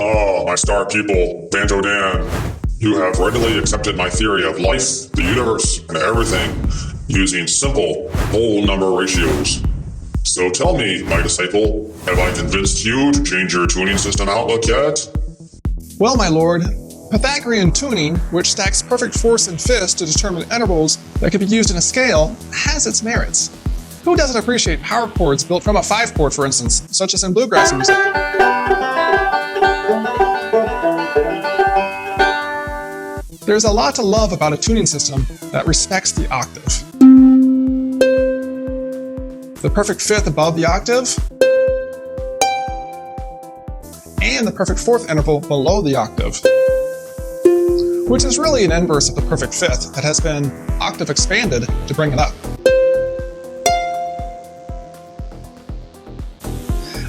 Oh, my star people, Banjo Dan. You have readily accepted my theory of life, the universe, and everything using simple whole number ratios. So tell me, my disciple, have I convinced you to change your tuning system outlook yet? Well, my lord, Pythagorean tuning, which stacks perfect fourths and fifths to determine intervals that can be used in a scale, has its merits. Who doesn't appreciate power chords built from a 5-chord, for instance, such as in bluegrass music? There's a lot to love about a tuning system that respects the octave. The perfect fifth above the octave, and the perfect fourth interval below the octave, which is really an inverse of the perfect fifth that has been octave expanded to bring it up.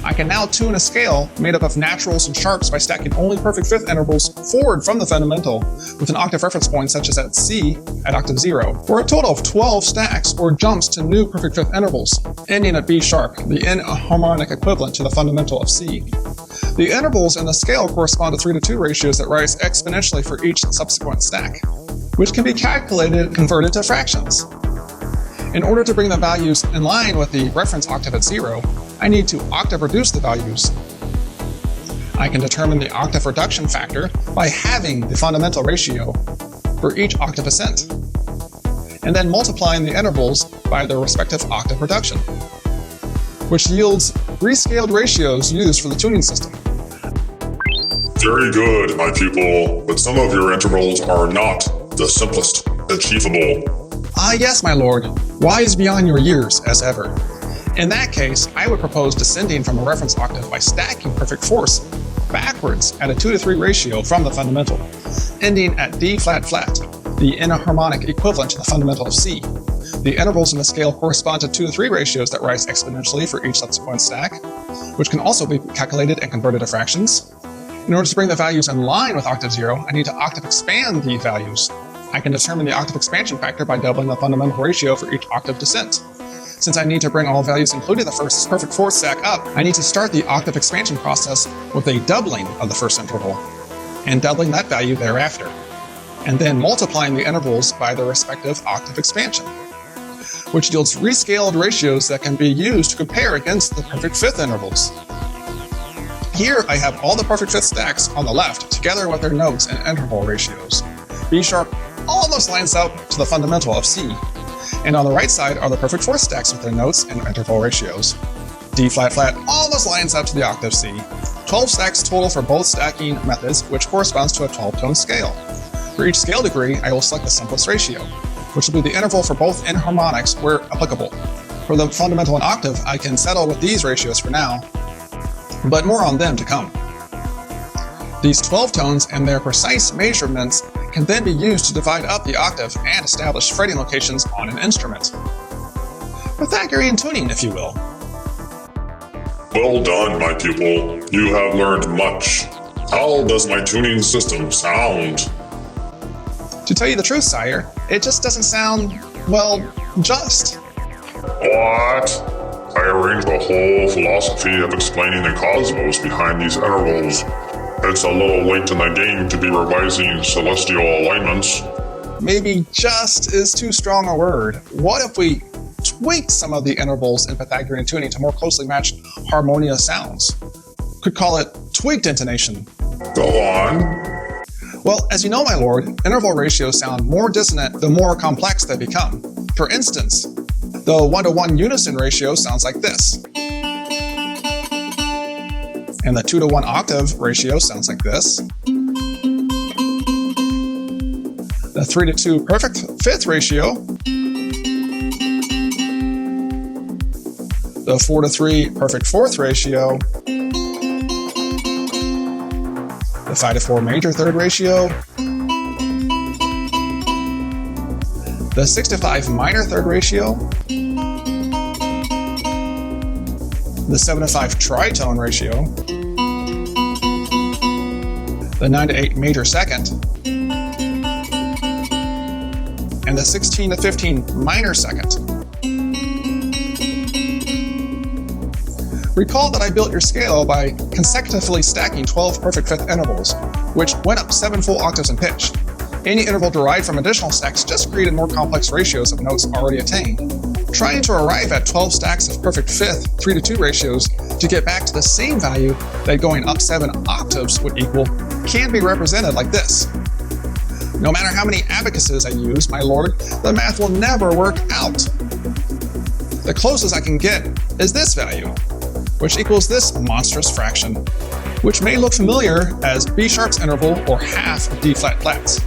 I can now tune a scale made up of naturals and sharps by stacking only perfect fifth intervals forward from the fundamental with an octave reference point such as at C at octave 0, or a total of 12 stacks or jumps to new perfect fifth intervals, ending at B sharp, the enharmonic equivalent to the fundamental of C. The intervals in the scale correspond to 3:2 ratios that rise exponentially for each subsequent stack, which can be calculated and converted to fractions. In order to bring the values in line with the reference octave at 0, I need to octave reduce the values. I can determine the octave reduction factor by halving the fundamental ratio for each octave ascent, and then multiplying the intervals by their respective octave reduction, which yields rescaled ratios used for the tuning system. Very good, my pupil, but some of your intervals are not the simplest achievable. Ah yes, my lord, wise beyond your years, as ever. In that case, I would propose descending from a reference octave by stacking perfect fourths backwards at a 2:3 ratio from the fundamental, ending at D flat flat, the enharmonic equivalent to the fundamental of C. The intervals in the scale correspond to 2:3 ratios that rise exponentially for each subsequent stack, which can also be calculated and converted to fractions. In order to bring the values in line with octave 0, I need to octave expand the values. I can determine the octave expansion factor by doubling the fundamental ratio for each octave descent. Since I need to bring all values, including the first perfect fourth stack, up, I need to start the octave expansion process with a doubling of the first interval, and doubling that value thereafter, and then multiplying the intervals by their respective octave expansion, which yields rescaled ratios that can be used to compare against the perfect fifth intervals. Here I have all the perfect fifth stacks on the left, together with their notes and interval ratios. B sharp almost lines up to the fundamental of C, and on the right side are the perfect fourth stacks with their notes and interval ratios. D flat flat almost lines up to the octave C. 12 stacks total for both stacking methods, which corresponds to a 12-tone scale. For each scale degree, I will select the simplest ratio, which will be the interval for both enharmonics where applicable. For the fundamental and octave, I can settle with these ratios for now, but more on them to come. These 12 tones and their precise measurements can then be used to divide up the octave and establish fretting locations on an instrument. Pythagorean tuning, if you will. Well done, my pupil. You have learned much. How does my tuning system sound? To tell you the truth, sire, it just doesn't sound, well, just. What? I arranged a whole philosophy of explaining the cosmos behind these intervals. It's a little late in the game to be revising celestial alignments. Maybe just is too strong a word. What if we tweaked some of the intervals in Pythagorean tuning to more closely match harmonious sounds? Could call it tweaked intonation. Go on. Well, as you know, my lord, interval ratios sound more dissonant the more complex they become. For instance, the 1:1 unison ratio sounds like this. And the 2:1 octave ratio sounds like this. The 3:2 perfect fifth ratio. The 4:3 perfect fourth ratio. The 5:4 major third ratio. The 6:5 minor third ratio. The 7:5 tritone ratio. The 9:8 major second, and the 16:15 minor second. Recall that I built your scale by consecutively stacking 12 perfect fifth intervals, which went up 7 full octaves in pitch. Any interval derived from additional stacks just created more complex ratios of notes already attained. Trying to arrive at 12 stacks of perfect fifth 3:2 ratios to get back to the same value that going up 7 octaves would equal can be represented like this. No matter how many abacuses I use, my lord, the math will never work out. The closest I can get is this value, which equals this monstrous fraction, which may look familiar as B sharp's interval or half of D flat flats.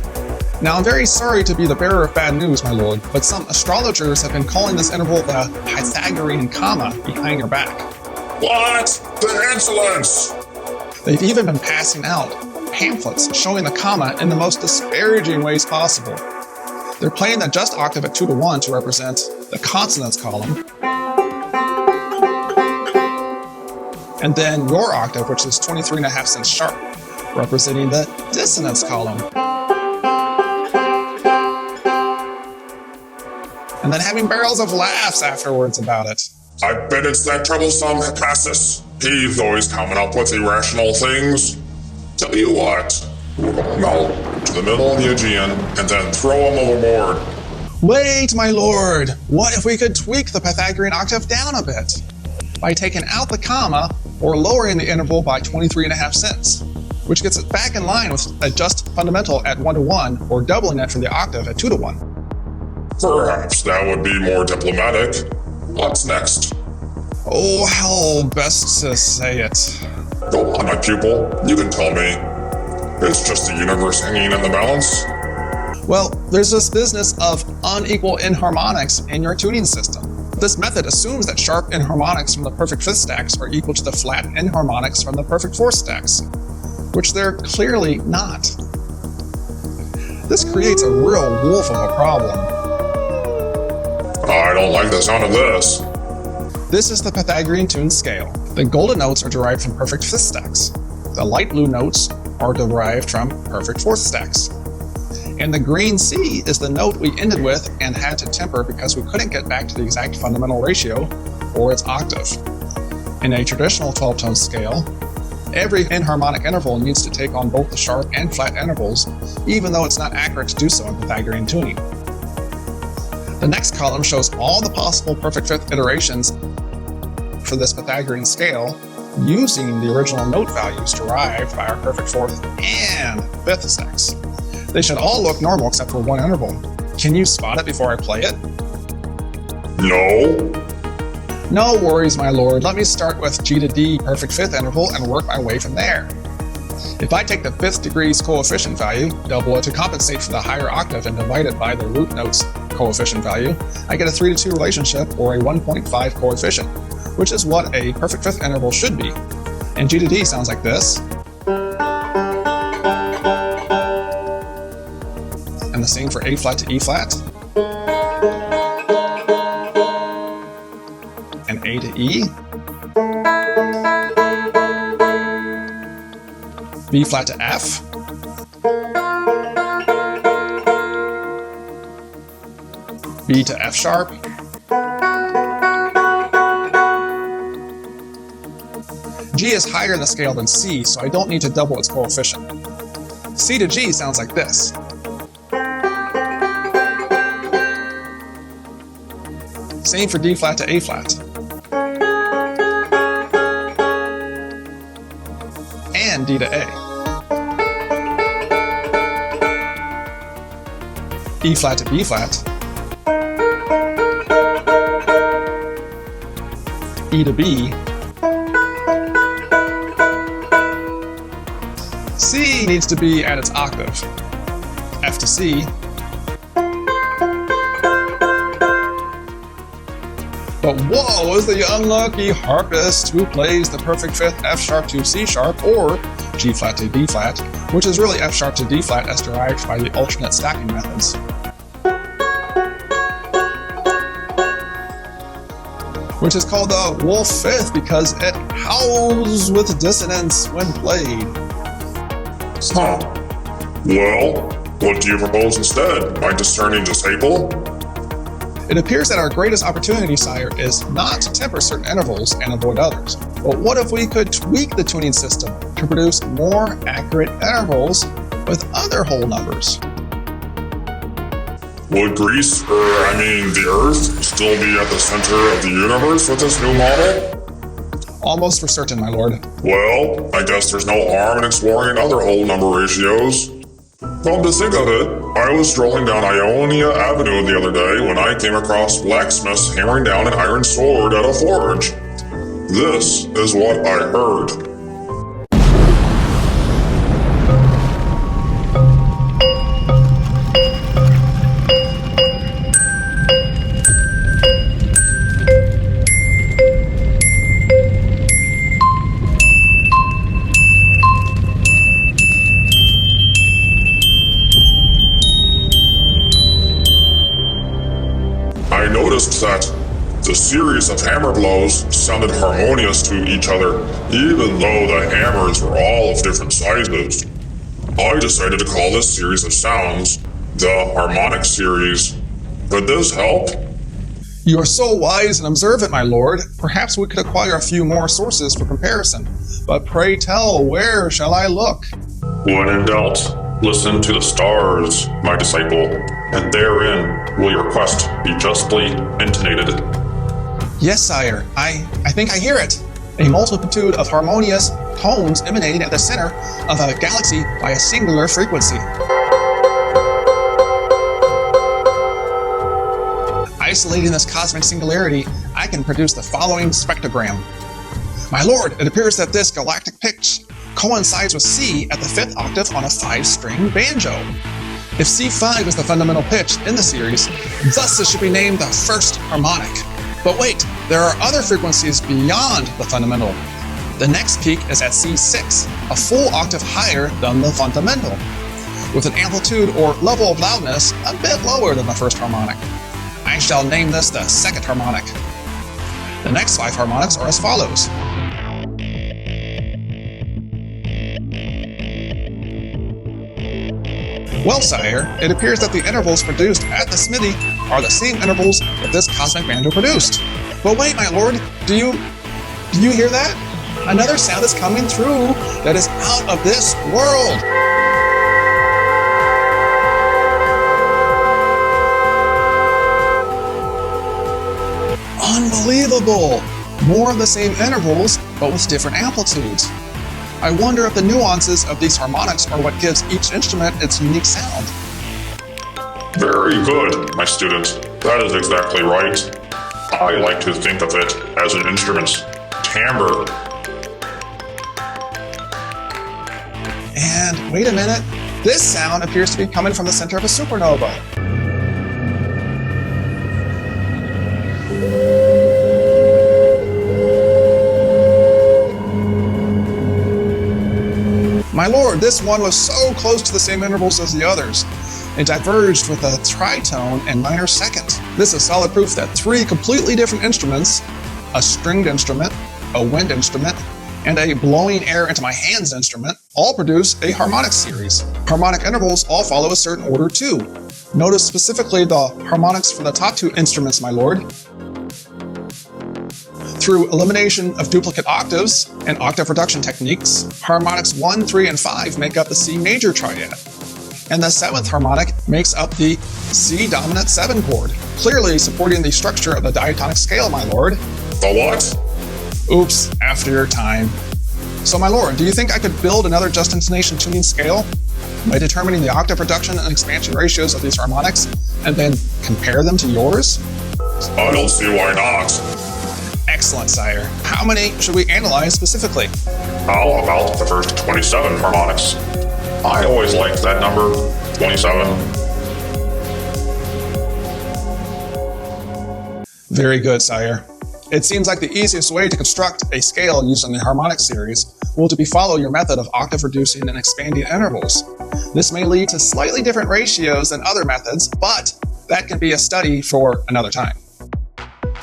Now, I'm very sorry to be the bearer of bad news, my lord, but some astrologers have been calling this interval the Pythagorean comma behind your back. What? The insolence! They've even been passing out pamphlets showing the comma in the most disparaging ways possible. They're playing the just octave at 2:1 to represent the consonants column, and then your octave, which is 23.5 cents sharp, representing the dissonance column. And then having barrels of laughs afterwards about it. I bet it's that troublesome Hippasus. He's always coming up with irrational things. Tell you what, we'll go out to the middle of the Aegean and then throw him overboard. Wait, my lord! What if we could tweak the Pythagorean octave down a bit? By taking out the comma or lowering the interval by 23.5 cents, which gets it back in line with a just fundamental at 1:1 or doubling it for the octave at 2:1. Perhaps that would be more diplomatic. What's next? Oh, how best to say it. Go on, my pupil. You can tell me. It's just the universe hanging in the balance. Well, there's this business of unequal inharmonics in your tuning system. This method assumes that sharp inharmonics from the perfect fifth stacks are equal to the flat inharmonics from the perfect fourth stacks, which they're clearly not. This creates a real wolf of a problem. I don't like the sound of this. This is the Pythagorean Tuned scale. The golden notes are derived from perfect fifth stacks. The light blue notes are derived from perfect fourth stacks. And the green C is the note we ended with and had to temper because we couldn't get back to the exact fundamental ratio or its octave. In a traditional 12-tone scale, every inharmonic interval needs to take on both the sharp and flat intervals, even though it's not accurate to do so in Pythagorean tuning. The next column shows all the possible perfect fifth iterations for this Pythagorean scale using the original note values derived by our perfect fourth and fifth stacks. They should all look normal except for one interval. Can you spot it before I play it? No. No worries, my lord. Let me start with G to D perfect fifth interval and work my way from there. If I take the fifth degree's coefficient value, double it to compensate for the higher octave and divide it by the root note's coefficient value, I get a 3:2 relationship or a 1.5 coefficient, which is what a perfect fifth interval should be. And G to D sounds like this. And the same for A flat to E flat. And A to E. B flat to F. B to F sharp. G is higher in the scale than C, so I don't need to double its coefficient. C to G sounds like this. Same for D flat to A flat. And D to A. E flat to B flat. E to B. C needs to be at its octave. F to C. But woe is the unlucky harpist who plays the perfect fifth F sharp to C sharp or G flat to B flat, which is really F sharp to D flat as derived by the alternate stacking methods. Which is called the wolf fifth because it howls with dissonance when played. Huh. Well, what do you propose instead? My discerning disciple? It appears that our greatest opportunity, sire, is not to temper certain intervals and avoid others. But what if we could tweak the tuning system to produce more accurate intervals with other whole numbers? Would the Earth, still be at the center of the universe with this new model? Almost for certain, my lord. Well, I guess there's no harm in exploring other whole number ratios. Come to think of it, I was strolling down Ionia Avenue the other day when I came across blacksmiths hammering down an iron sword at a forge. This is what I heard. I noticed that the series of hammer blows sounded harmonious to each other, even though the hammers were all of different sizes. I decided to call this series of sounds the Harmonic Series. Could this help? You are so wise and observant, my lord. Perhaps we could acquire a few more sources for comparison. But pray tell, where shall I look? When in doubt, listen to the stars, my disciple, and therein will your quest be justly intonated. Yes, sire. I think I hear it. A multitude of harmonious tones emanating at the center of a galaxy by a singular frequency. Isolating this cosmic singularity, I can produce the following spectrogram. My lord, it appears that this galactic pitch coincides with C at the 5th octave on a 5-string banjo. If C5 is the fundamental pitch in the series, thus it should be named the first harmonic. But wait, there are other frequencies beyond the fundamental. The next peak is at C6, a full octave higher than the fundamental, with an amplitude or level of loudness a bit lower than the first harmonic. I shall name this the second harmonic. The next 5 harmonics are as follows. Well, sire, it appears that the intervals produced at the smithy are the same intervals that this cosmic banjo produced. But wait, my lord, do you hear that? Another sound is coming through that is out of this world. Unbelievable! More of the same intervals, but with different amplitudes. I wonder if the nuances of these harmonics are what gives each instrument its unique sound. Very good, my student. That is exactly right. I like to think of it as an instrument's timbre. And wait a minute, this sound appears to be coming from the center of a supernova. My lord, this one was so close to the same intervals as the others. It diverged with a tritone and minor second. This is solid proof that 3 completely different instruments, a stringed instrument, a wind instrument, and a blowing air into my hands instrument, all produce a harmonic series. Harmonic intervals all follow a certain order too. Notice specifically the harmonics for the top 2 instruments, my lord. Through elimination of duplicate octaves and octave reduction techniques, harmonics 1, 3, and 5 make up the C major triad, and the 7th harmonic makes up the C dominant 7 chord, clearly supporting the structure of the diatonic scale, my lord. The what? Oops, after your time. So, my lord, do you think I could build another Just Intonation Tuning scale by determining the octave reduction and expansion ratios of these harmonics and then compare them to yours? I don't see why not. Excellent, sire. How many should we analyze specifically? How about the first 27 harmonics? I always liked that number, 27. Very good, sire. It seems like the easiest way to construct a scale using the harmonic series will to be follow your method of octave reducing and expanding intervals. This may lead to slightly different ratios than other methods, but that can be a study for another time.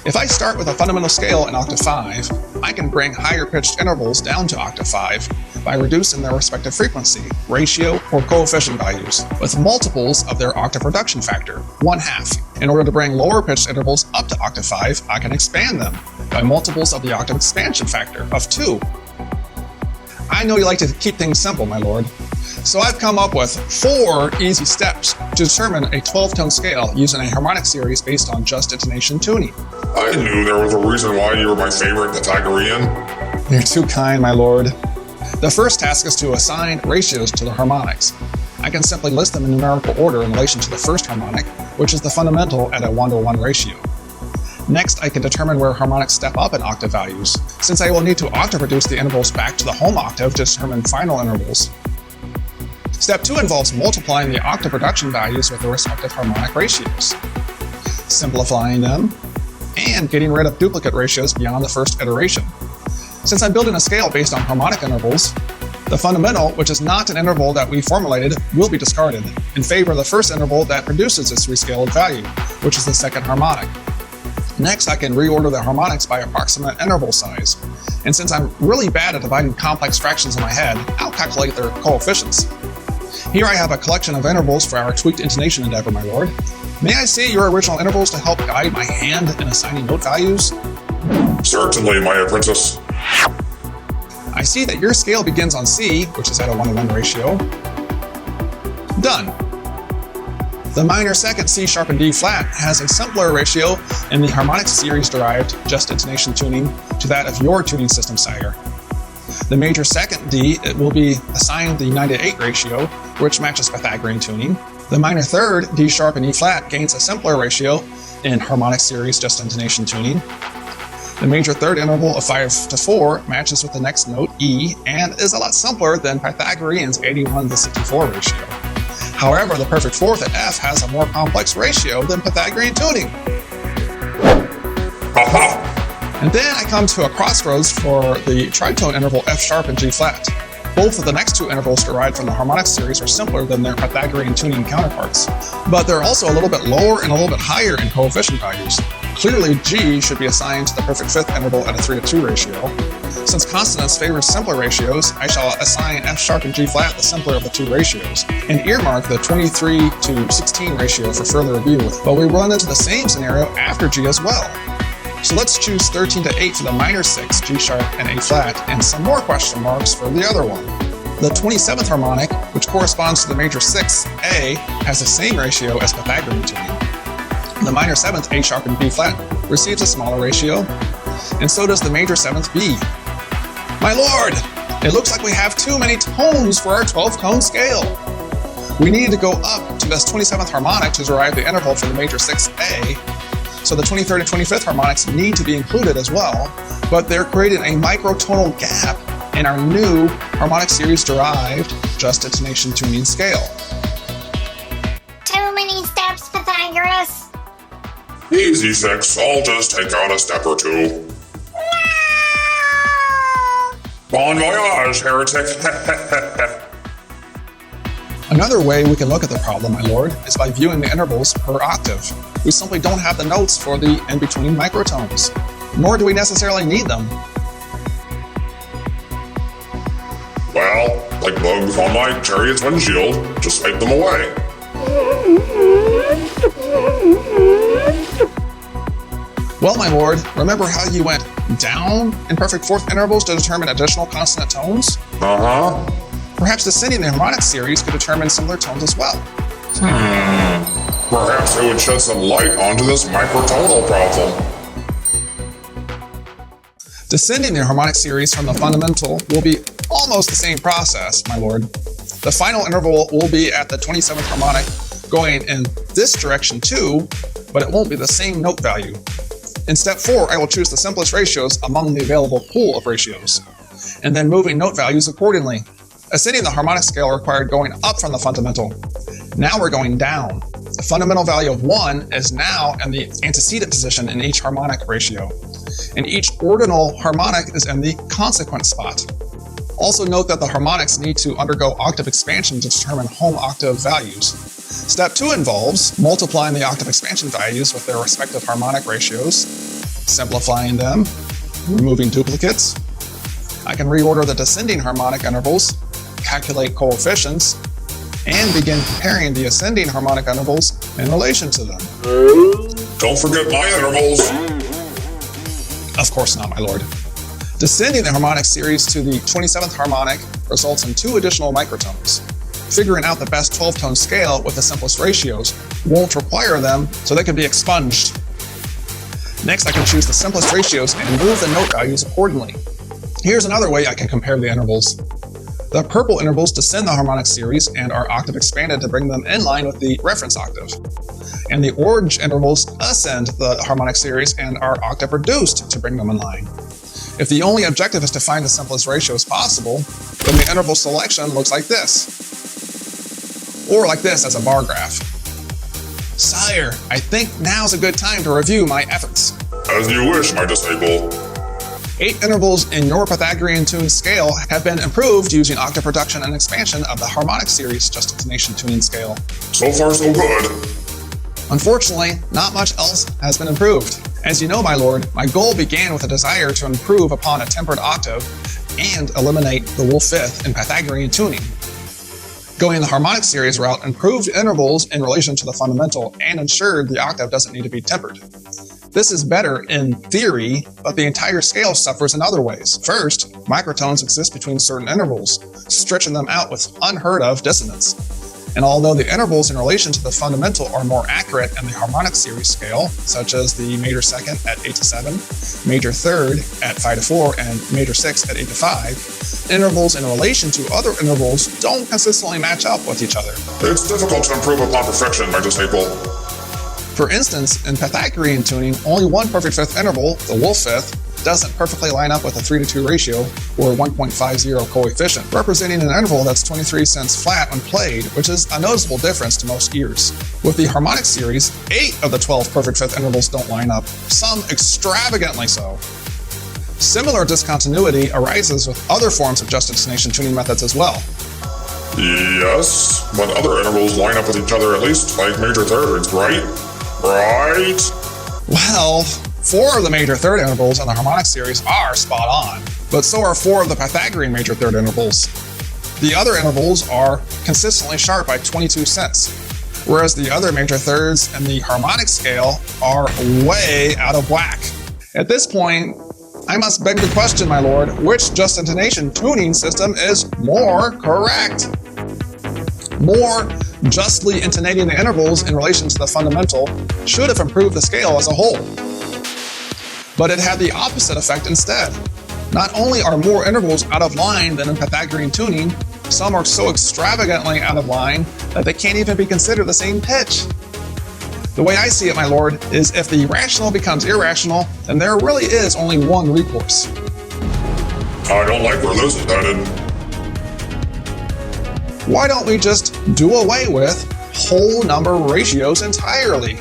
If I start with a fundamental scale in octave 5, I can bring higher pitched intervals down to octave 5 by reducing their respective frequency, ratio, or coefficient values with multiples of their octave reduction factor, 1/2. In order to bring lower pitched intervals up to octave 5, I can expand them by multiples of the octave expansion factor of 2. I know you like to keep things simple, my lord. So I've come up with 4 easy steps to determine a 12-tone scale using a harmonic series based on just intonation tuning. I knew there was a reason why you were my favorite Pythagorean. You're too kind, my lord. The first task is to assign ratios to the harmonics. I can simply list them in numerical order in relation to the first harmonic, which is the fundamental at a 1-to-1 ratio. Next, I can determine where harmonics step up in octave values, since I will need to octave reduce the intervals back to the home octave to determine final intervals. Step 2 involves multiplying the octave reduction values with the respective harmonic ratios, simplifying them, and getting rid of duplicate ratios beyond the first iteration. Since I'm building a scale based on harmonic intervals, the fundamental, which is not an interval that we formulated, will be discarded in favor of the first interval that produces this rescaled value, which is the second harmonic. Next, I can reorder the harmonics by approximate interval size. And since I'm really bad at dividing complex fractions in my head, I'll calculate their coefficients. Here I have a collection of intervals for our tweaked intonation endeavor, my lord. May I see your original intervals to help guide my hand in assigning note values? Certainly, my apprentice. I see that your scale begins on C, which is at a 1-to-1 ratio. Done. The minor second C sharp and D flat has a simpler ratio in the Harmonic Series derived Just Intonation Tuning to that of your tuning system, sire. The major second D will be assigned the 9-to-8 ratio, which matches Pythagorean tuning. The minor third D sharp and E flat gains a simpler ratio in Harmonic Series Just Intonation Tuning. The major third interval of 5-to-4 matches with the next note, E, and is a lot simpler than Pythagorean's 81-to-64 ratio. However, the perfect fourth at F has a more complex ratio than Pythagorean tuning. Aha! And then I come to a crossroads for the tritone interval F sharp and G flat. Both of the next 2 intervals derived from the harmonic series are simpler than their Pythagorean tuning counterparts, but they're also a little bit lower and a little bit higher in coefficient values. Clearly, G should be assigned to the perfect fifth interval at a 3-to-2 ratio. Since consonants favor simpler ratios, I shall assign F sharp and G flat the simpler of the 2 ratios, and earmark the 23-to-16 ratio for further review, but we run into the same scenario after G as well. So let's choose 13-to-8 for the minor 6, G sharp and A flat, and some more question marks for the other one. The 27th harmonic, which corresponds to the major 6, A, has the same ratio as Pythagorean tuning. The minor 7th, A sharp and B flat, receives a smaller ratio, and so does the major 7th, B. My lord, it looks like we have too many tones for our 12-tone scale. We need to go up to this 27th harmonic to derive the interval for the major 6A, so the 23rd and 25th harmonics need to be included as well, but they're creating a microtonal gap in our new Harmonic Series derived Just Intonation Tuning scale. Too many steps, Pythagoras. Easy fix, I'll just take out a step or 2. No! Bon voyage, heretic. Another way we can look at the problem, my lord, is by viewing the intervals per octave. We simply don't have the notes for the in-between microtones, nor do we necessarily need them. Well, like bugs on my chariot's windshield, just swipe them away. Well, my lord, remember how you went down in perfect fourth intervals to determine additional consonant tones? Uh-huh. Perhaps descending the harmonic series could determine similar tones as well. Perhaps it would shed some light onto this microtonal problem. Descending the harmonic series from the fundamental will be almost the same process, my lord. The final interval will be at the 27th harmonic, going in this direction too, but it won't be the same note value. In step 4, I will choose the simplest ratios among the available pool of ratios, and then moving note values accordingly. Ascending the harmonic scale required going up from the fundamental. Now we're going down. The fundamental value of 1 is now in the antecedent position in each harmonic ratio, and each ordinal harmonic is in the consequent spot. Also note that the harmonics need to undergo octave expansion to determine home octave values. Step 2 involves multiplying the octave expansion values with their respective harmonic ratios, simplifying them, removing duplicates. I can reorder the descending harmonic intervals, calculate coefficients, and begin comparing the ascending harmonic intervals in relation to them. Don't forget my intervals. Of course not, my lord. Descending the harmonic series to the 27th harmonic results in 2 additional microtones. Figuring out the best 12-tone scale with the simplest ratios won't require them, so they can be expunged. Next, I can choose the simplest ratios and move the note values accordingly. Here's another way I can compare the intervals. The purple intervals descend the harmonic series and are octave expanded to bring them in line with the reference octave. And the orange intervals ascend the harmonic series and are octave reduced to bring them in line. If the only objective is to find the simplest ratios possible, then the interval selection looks like this. Or like this as a bar graph. Sire, I think now's a good time to review my efforts. As you wish, my disciple. 8 intervals in your Pythagorean Tuned scale have been improved using octave reduction and expansion of the Harmonic Series Just Intonation Tuning scale. So far, so good. Unfortunately, not much else has been improved. As you know, my lord, my goal began with a desire to improve upon a tempered octave and eliminate the wolf fifth in Pythagorean tuning. Going the Harmonic Series route improved intervals in relation to the fundamental and ensured the octave doesn't need to be tempered. This is better in theory, but the entire scale suffers in other ways. First, microtones exist between certain intervals, stretching them out with unheard of dissonance. And although the intervals in relation to the fundamental are more accurate in the Harmonic Series scale, such as the major second at 8 to 7, major third at 5 to 4, and major sixth at 8 to 5, intervals in relation to other intervals don't consistently match up with each other. It's difficult to improve upon perfection, my disciple. For instance, in Pythagorean tuning, only one perfect fifth interval, the wolf fifth, doesn't perfectly line up with a 3:2 ratio or 1.50 coefficient, representing an interval that's 23 cents flat when played, which is a noticeable difference to most ears. With the Harmonic Series, 8 of the 12 perfect fifth intervals don't line up, some extravagantly so. Similar discontinuity arises with other forms of Just Intonation tuning methods as well. Yes, but other intervals line up with each other at least, like major thirds, right? Right? Well, 4 of the major third intervals in the Harmonic Series are spot on, but so are 4 of the Pythagorean major third intervals. The other intervals are consistently sharp by 22 cents, whereas the other major thirds in the harmonic scale are way out of whack. At this point, I must beg the question, my lord, which Just Intonation tuning system is more correct? More justly intonating the intervals in relation to the fundamental should have improved the scale as a whole. But it had the opposite effect instead. Not only are more intervals out of line than in Pythagorean tuning, some are so extravagantly out of line that they can't even be considered the same pitch. The way I see it, my lord, is if the rational becomes irrational, then there really is only one recourse. I don't like where this is headed. Why don't we just do away with whole number ratios entirely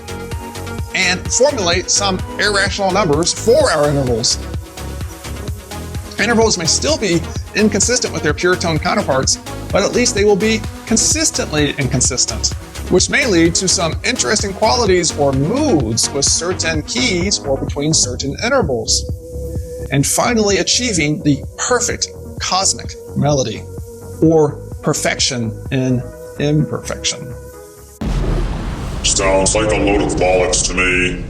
and formulate some irrational numbers for our intervals? Intervals may still be inconsistent with their pure tone counterparts, but at least they will be consistently inconsistent, which may lead to some interesting qualities or moods with certain keys or between certain intervals, and finally achieving the perfect cosmic melody, or perfection in imperfection. Sounds like a load of bollocks to me.